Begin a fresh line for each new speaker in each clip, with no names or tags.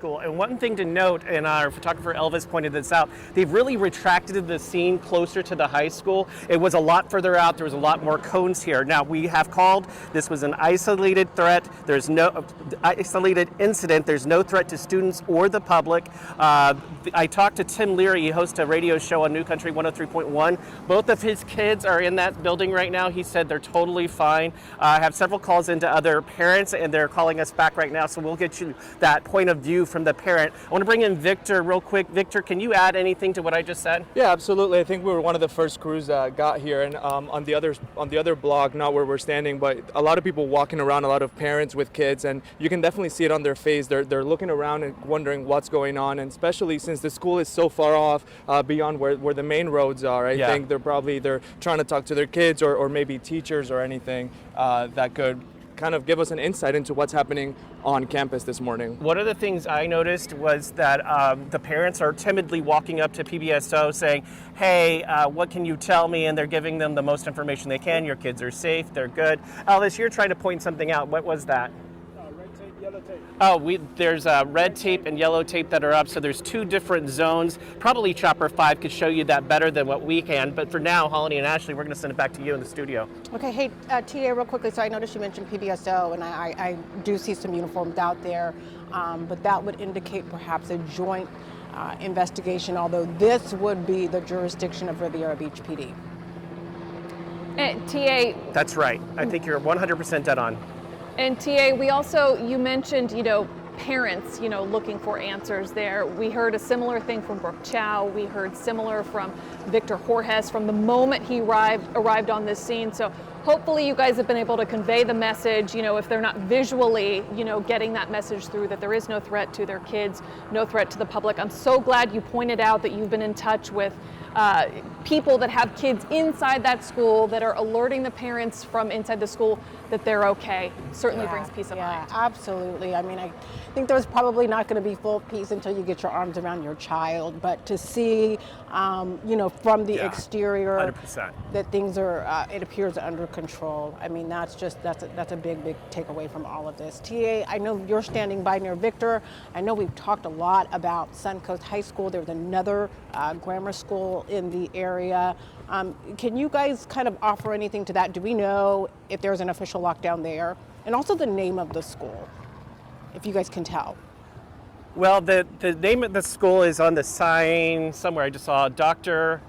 school. And one thing to note, and our photographer Elvis pointed this out, they've really retracted the scene closer to the high school. It was a lot further out. There was a lot more cones here. Now, we have called, this was an isolated threat. There's no isolated incident. There's no threat to students or the public. I talked to Tim Leary. He hosts a radio show on New Country 103.1. Both of his kids are in that building right now. He said they're totally fine. I have several calls into other parents, and they're calling us back right now, so we'll get you that point of view from the parent. I want to bring in Victor real quick. Victor, can you add anything to what I just said?
Yeah, absolutely. I think we were one of the first crews that got here, and on the other block, not where we're standing, but a lot of people walking around, a lot of parents with kids, and you can definitely see it on their face. They're looking around and wondering what's going on, and especially since the school is so far off beyond where the main roads are. I think they're trying to talk to their kids or maybe teachers or anything that could kind of give us an insight into what's happening on campus this morning.
One of the things I noticed was that the parents are timidly walking up to PBSO saying, hey, what can you tell me? And they're giving them the most information they can. Your kids are safe, they're good. Elvis, you're trying to point something out. What was that?
Red tape, yellow tape.
Oh, there's red tape and yellow tape that are up, so there's two different zones. Probably Chopper 5 could show you that better than what we can, but for now, Holly and Ashley, we're going to send it back to you in the studio.
Okay, hey, TA, real quickly, so I noticed you mentioned PBSO, and I do see some uniforms out there, but that would indicate perhaps a joint investigation, although this would be the jurisdiction of Riviera Beach PD.
And TA.
That's right. I think you're 100% dead on.
And TA, you mentioned, parents, looking for answers there. We heard a similar thing from Brooke Chow. We heard similar from Victor Jorges from the moment he arrived on this scene. So hopefully you guys have been able to convey the message, if they're not visually, getting that message through, that there is no threat to their kids, no threat to the public. I'm so glad you pointed out that you've been in touch with people that have kids inside that school that are alerting the parents from inside the school that they're okay. Certainly brings peace of mind.
Yeah, absolutely. I mean, I think there's probably not going to be full peace until you get your arms around your child, but to see, from the exterior
100%.
that things are, it appears under control. I mean, that's a big takeaway from all of this. TA, I know you're standing by near Victor. I know we've talked a lot about Suncoast High School. There's another grammar school in the area. Can you guys kind of offer anything to that? Do we know if there's an official lockdown there? And also the name of the school, if you guys can tell.
Well, the name of the school is on the sign somewhere. I just saw Dr.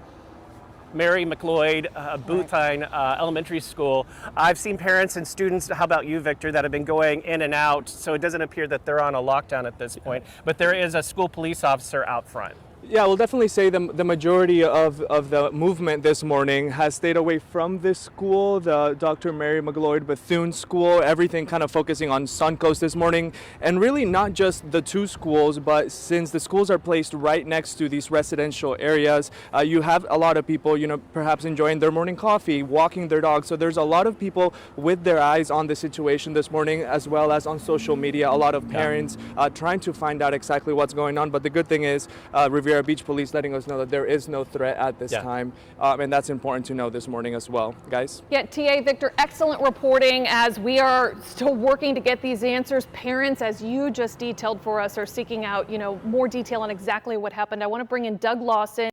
Mary McLeod Boothine Elementary School. I've seen parents and students, how about you, Victor, that have been going in and out, so it doesn't appear that they're on a lockdown at this point, but there is a school police officer out front.
Yeah, we'll definitely say the majority of the movement this morning has stayed away from this school, the Dr. Mary McLeod Bethune School, everything kind of focusing on Suncoast this morning. And really not just the two schools, but since the schools are placed right next to these residential areas, you have a lot of people, perhaps enjoying their morning coffee, walking their dogs. So there's a lot of people with their eyes on the situation this morning, as well as on social media, a lot of parents trying to find out exactly what's going on. But the good thing is, Riviera Beach Police letting us know that there is no threat at this time, and that's important to know this morning as well, guys.
Yeah, TA, Victor, excellent reporting as we are still working to get these answers. Parents, as you just detailed for us, are seeking out, more detail on exactly what happened. I want to bring in Doug Lawson.